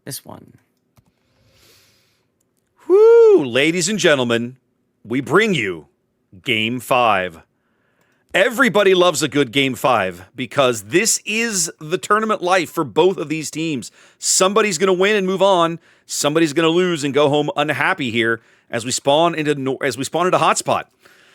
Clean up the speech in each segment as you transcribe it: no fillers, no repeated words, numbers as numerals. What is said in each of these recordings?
This one. Woo! Ladies and gentlemen, we bring you Game 5. Everybody loves a good Game 5 because this is the tournament life for both of these teams. Somebody's going to win and move on. Somebody's going to lose and go home unhappy here as we spawn into Hotspot.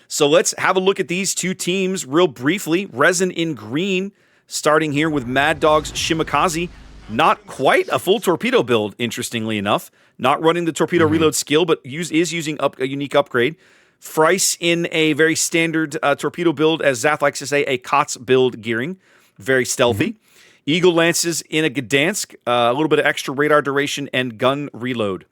So let's have a look at these two teams real briefly. RESIN in green, starting here with Mad Dog's Shimakaze. Not quite a full torpedo build, interestingly enough. Not running the torpedo reload skill, but is using a unique upgrade. Frice in a very standard torpedo build, as Zath likes to say, a COTS build gearing. Very stealthy. Eagle Lances in a Gdansk, a little bit of extra radar duration and gun reload.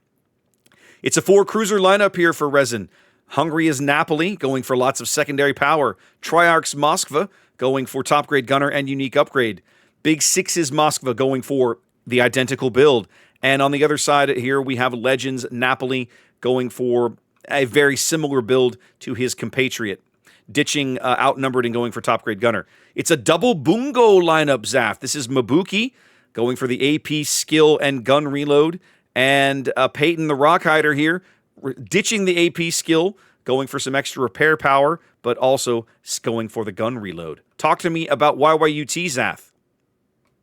It's a 4-cruiser lineup here for RESIN. Hungary is Napoli, going for lots of secondary power. Triarch's Moskva, going for top grade gunner and unique upgrade. Big Six is Moskva, going for the identical build. And on the other side here, we have Legends Napoli, going for a very similar build to his compatriot, ditching outnumbered and going for top grade gunner. It's a double bungo lineup, Zaf. This is Mabuki going for the AP skill and gun reload, and Peyton the Rockhider here ditching the AP skill, going for some extra repair power, but also going for the gun reload. Talk to me about YYUT, Zaf.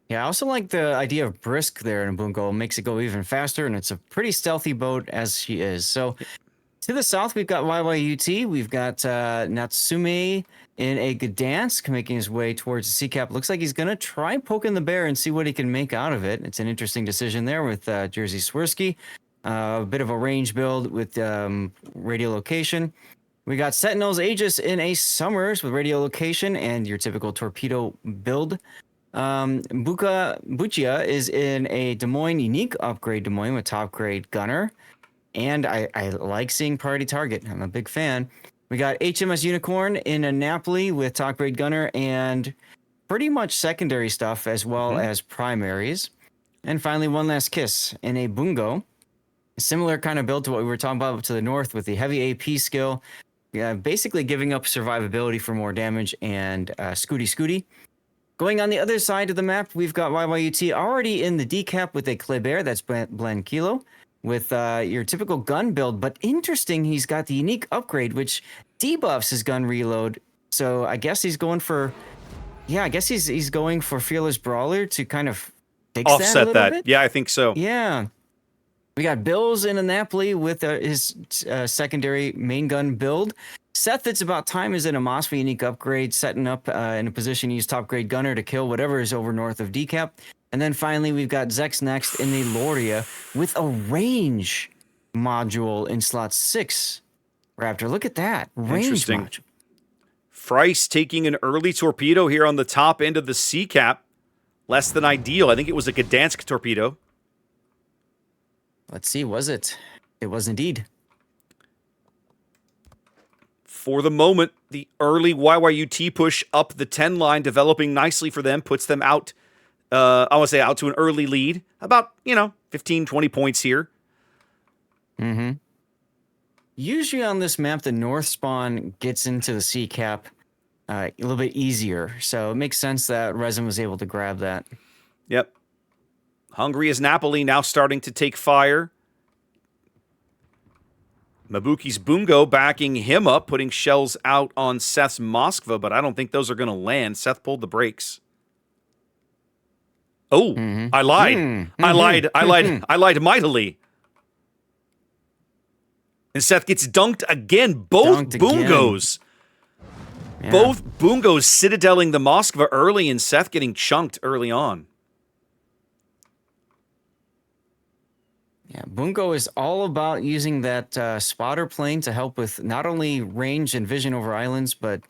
Yeah, I also like the idea of brisk there in Bungo. It makes it go even faster, and it's a pretty stealthy boat as she is. So to the south, we've got YYUT. We've got Natsume in a Gdansk making his way towards the sea cap. Looks like he's going to try poking the bear and see what he can make out of it. It's an interesting decision there with Jerzy Swirsky. A bit of a range build with radiolocation. We got Sentinel's Aegis in a Summers with radiolocation and your typical torpedo build. Buchia is in a Des Moines unique upgrade Des Moines with top grade gunner. And I like seeing priority target. I'm a big fan. We got HMS Unicorn in a Napoli with top grade gunner and pretty much secondary stuff as well as primaries. And finally, One Last Kiss in a Bungo. Similar kind of build to what we were talking about to the north with the heavy AP skill. Basically giving up survivability for more damage and scooty. Going on the other side of the map, we've got YYUT already in the decap with a Kleber, that's Blend Kilo, with your typical gun build. But interesting, he's got the unique upgrade, which debuffs his gun reload. So I guess he's going for, he's going for Fearless Brawler to kind of fix Offset that. Bit. Yeah, I think so. Yeah. We got Bills in a Napoli with his secondary main gun build. Seth, it's about time, is in a Moskva unique upgrade, setting up in a position to use top grade gunner to kill whatever is over north of decap. And then finally, we've got Zex next in the Loria with a range module in slot 6. Raptor, look at that. Range module. Frice taking an early torpedo here on the top end of the sea cap. Less than ideal. I think it was a Gdansk torpedo. Let's see, was it? It was indeed. For the moment, the early YYUT push up the 10 line, developing nicely for them, puts them out, I want to say out to an early lead. About, 15, 20 points here. Usually on this map, the north spawn gets into the sea cap a little bit easier. So it makes sense that RESIN was able to grab that. Yep. Hungary is Napoli now starting to take fire. Mabuki's Bungo backing him up, putting shells out on Seth's Moskva, but I don't think those are going to land. Seth pulled the brakes. Oh, I lied. I lied mightily. And Seth gets dunked again. Both Bungos. Yeah. Both Bungos citadeling the Moskva early and Seth getting chunked early on. Yeah, Bungo is all about using that spotter plane to help with not only range and vision over islands, but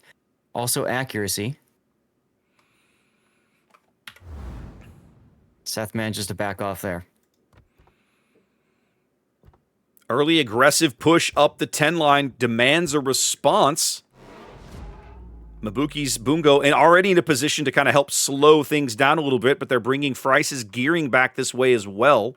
also accuracy. Seth manages to back off there. Early aggressive push up the 10 line demands a response. Mabuki's Bungo and already in a position to kind of help slow things down a little bit, but they're bringing Frice's gearing back this way as well.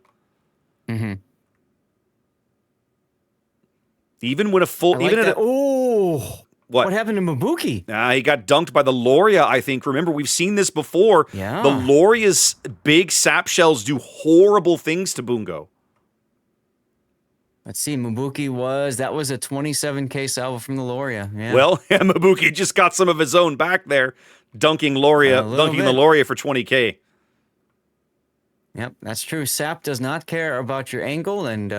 Even when a full, oh, What happened to Mabuki? He got dunked by the Loria, I think. Remember, we've seen this before. Yeah. The Loria's big sap shells do horrible things to Bungo. Let's see. Mabuki was a 27K salvo from the Loria. Yeah. Well, Mabuki just got some of his own back there, dunking the Loria for 20K. Yep, that's true. Sap does not care about your angle, and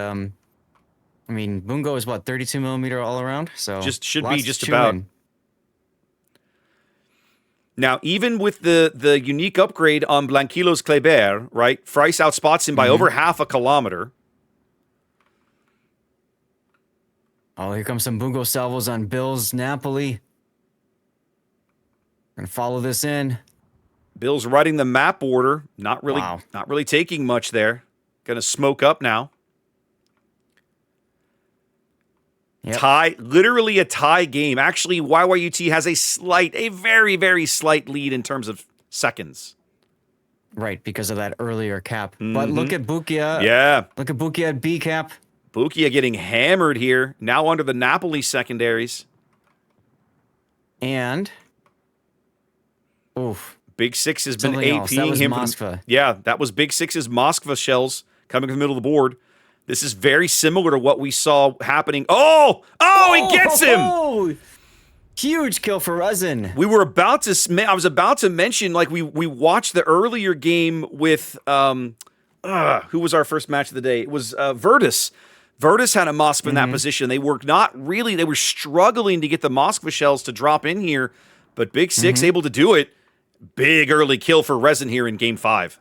I mean, Bungo is what, 32 millimeter all around, so should be just about. Now, even with the unique upgrade on Blanquilos Kleber, right? Freiss outspots him by over half a kilometer. Oh, here comes some Bungo salvos on Bill's Napoli. Gonna follow this in. Bill's riding the map order, not really taking much there. Gonna smoke up now. Yep. Literally a tie game. Actually, YYUT has a very, very slight lead in terms of seconds. Right, because of that earlier cap. But look at Bukia. Yeah. Look at Bukia at B cap. Bukia getting hammered here, now under the Napoli secondaries. And, oof. Big Six has been Something else. That APing was him. Moskva. That was Big Six's Moskva shells coming from the middle of the board. This is very similar to what we saw happening. Oh, he gets him! Oh, huge kill for Resin. I was about to mention, like, we watched the earlier game with, who was our first match of the day? It was Virtus. Virtus had a Moskva in that position. They were struggling to get the Moskva shells to drop in here, but Big Six able to do it. Big early kill for Resin here in Game 5.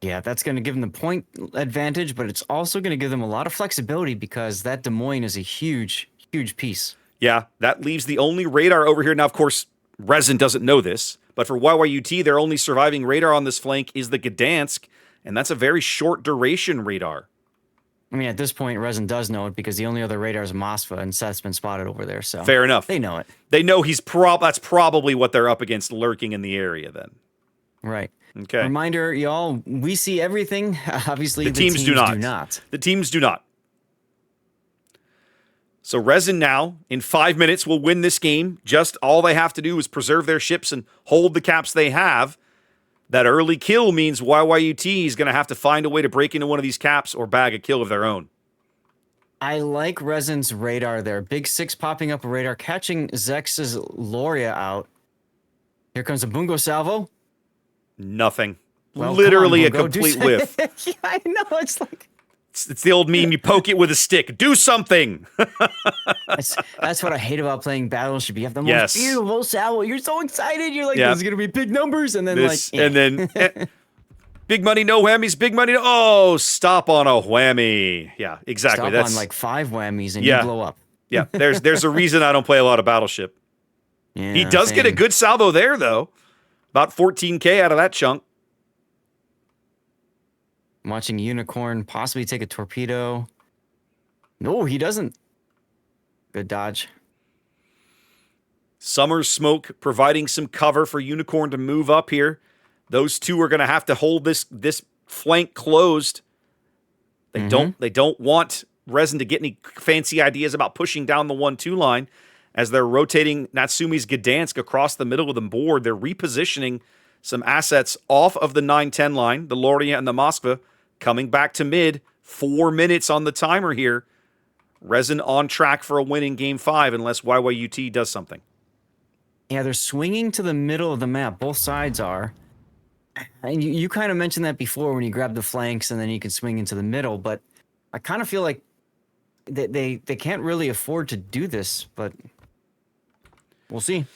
Yeah, that's going to give them the point advantage, but it's also going to give them a lot of flexibility because that Des Moines is a huge, huge piece. Yeah, that leaves the only radar over here. Now, of course, Resin doesn't know this, but for YYUT, their only surviving radar on this flank is the Gdansk, and that's a very short duration radar. I mean, at this point, Resin does know it because the only other radar is Moskva, and Seth's been spotted over there. So fair enough. They know it. They know that's probably what they're up against lurking in the area then. Right. Okay. Reminder, y'all, we see everything. Obviously, the teams do not. The teams do not. So Resin now, in 5 minutes, will win this game. Just all they have to do is preserve their ships and hold the caps they have. That early kill means YYUT is going to have to find a way to break into one of these caps or bag a kill of their own. I like Resin's radar there. Big Six popping up a radar, catching Zex's Loria out. Here comes a Bungo salvo. Nothing. Well, literally on, Bungo, a complete whiff. Yeah, I know. It's like... It's the old meme, you poke it with a stick. Do something! That's what I hate about playing Battleship. You have the most beautiful salvo. You're so excited. You're like, this is going to be big numbers. And then big money, no whammies. Big money, oh, stop on a whammy. Yeah, exactly. Stop on like 5 whammies and you blow up. Yeah, there's a reason I don't play a lot of Battleship. Yeah, he does get a good salvo there, though. About 14K out of that chunk. I'm watching Unicorn possibly take a torpedo. No, he doesn't. Good dodge. Summer's Smoke providing some cover for Unicorn to move up here. Those two are going to have to hold this flank closed. They don't want Resin to get any fancy ideas about pushing down the 1-2 line. As they're rotating Natsumi's Gdansk across the middle of the board, they're repositioning some assets off of the 9-10 line, the Loria and the Moskva, coming back to mid. 4 minutes on the timer here. Resin on track for a win in Game 5 unless YYUT does something. Yeah, they're swinging to the middle of the map. Both sides are. And you kind of mentioned that before when you grab the flanks and then you can swing into the middle, but I kind of feel like they can't really afford to do this, but we'll see.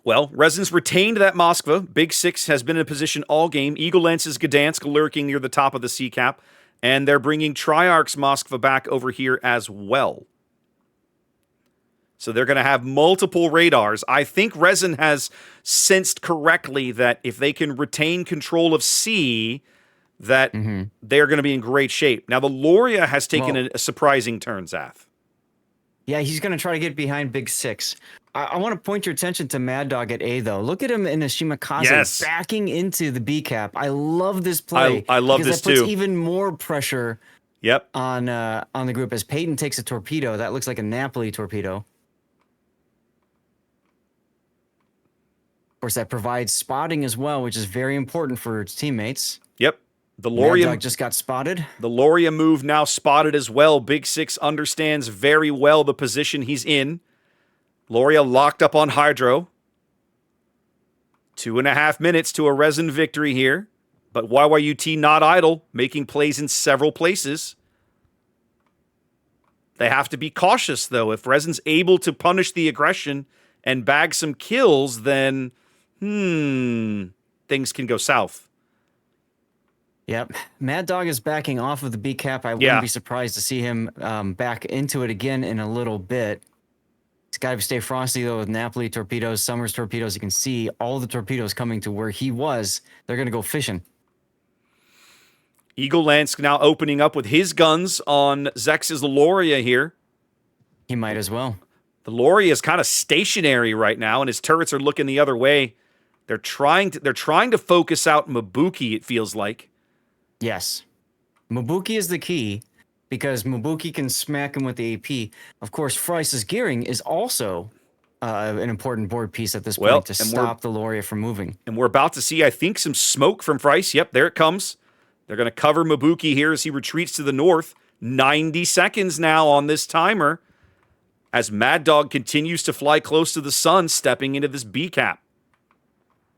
Well, Resin's retained that Moskva. Big Six has been in a position all game. Eagle Lance's Gdansk lurking near the top of the sea cap. And they're bringing Triarch's Moskva back over here as well. So they're going to have multiple radars. I think Resin has sensed correctly that if they can retain control of sea, that they're going to be in great shape. Now, the Loria has taken a surprising turn, Zath. Yeah, he's going to try to get behind Big Six. I want to point your attention to Mad Dog at A, though. Look at him in a Shimakaze backing into the B cap. I love this play. I love this, that puts too. even more pressure Yep. on the group as Peyton takes a torpedo. That looks like a Napoli torpedo. Of course, that provides spotting as well, which is very important for its teammates. Yep. The Mad Loria Dog just got spotted. The Loria move now spotted as well. Big Six understands very well the position he's in. Loria locked up on Hydro. 2.5 minutes to a RESIN victory here. But YYUT not idle, making plays in several places. They have to be cautious, though. If RESIN's able to punish the aggression and bag some kills, then, things can go south. Yep. Mad Dog is backing off of the B cap. I wouldn't be surprised to see him back into it again in a little bit. He's got to stay frosty, though, with Napoli torpedoes, Summers torpedoes. You can see all the torpedoes coming to where he was. They're going to go fishing. Eagle Lance now opening up with his guns on Zex's Loria here. He might as well. The Loria is kind of stationary right now, and his turrets are looking the other way. They're trying to focus out Mabuki, it feels like. Yes. Mabuki is the key, because Mabuki can smack him with the AP. Of course, Fryce's gearing is also an important board piece at this point to stop the Loria from moving. And we're about to see, I think, some smoke from Fryce. Yep, there it comes. They're going to cover Mabuki here as he retreats to the north. 90 seconds now on this timer as Mad Dog continues to fly close to the sun, stepping into this B cap.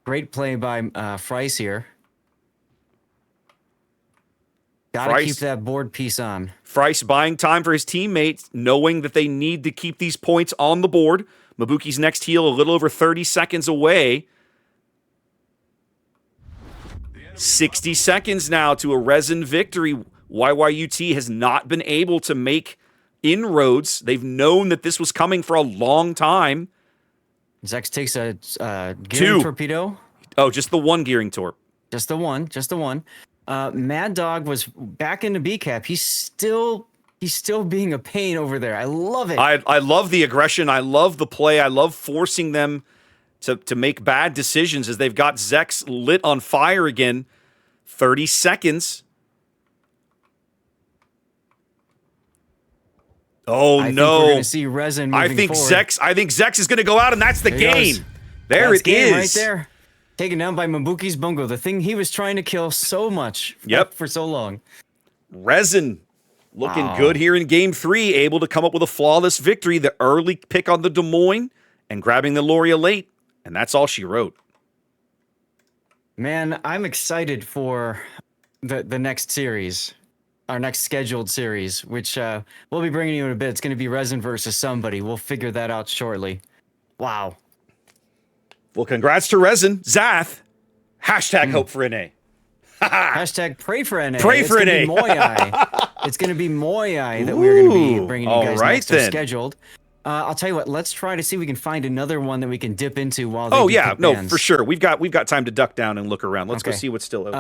Great play by Fryce here. Gotta keep that board piece on. Fryce buying time for his teammates, knowing that they need to keep these points on the board. Mabuki's next heal a little over 30 seconds away. 60 seconds now to a RESIN victory. YYUT has not been able to make inroads. They've known that this was coming for a long time. Zex takes a gearing torpedo. Oh, just the one gearing torp. Just the one. Mad Dog was back into B cap. He's still being a pain over there. I love it. I love the aggression. I love the play. I love forcing them to make bad decisions as they've got Zex lit on fire again. 30 seconds. Oh, I no. think we're going to see RESIN moving forward. I think Zex is going to go out, and that's the game. There it is. Right there. Taken down by Mabuki's Bungo, the thing he was trying to kill so much for so long. RESIN looking good here in Game 3, able to come up with a flawless victory. The early pick on the Des Moines and grabbing the Loria late, and that's all she wrote. Man, I'm excited for the next series, our next scheduled series, which we'll be bringing you in a bit. It's going to be RESIN versus somebody. We'll figure that out shortly. Wow. Well, congrats to RESIN. Zath, hashtag hope for NA. Hashtag pray for NA. Pray for NA. It's going to be Moyai that we're going to be bringing you guys next. Are scheduled. I'll tell you what. Let's try to see if we can find another one that we can dip into while. For sure. We've got time to duck down and look around. Let's go see what's still open.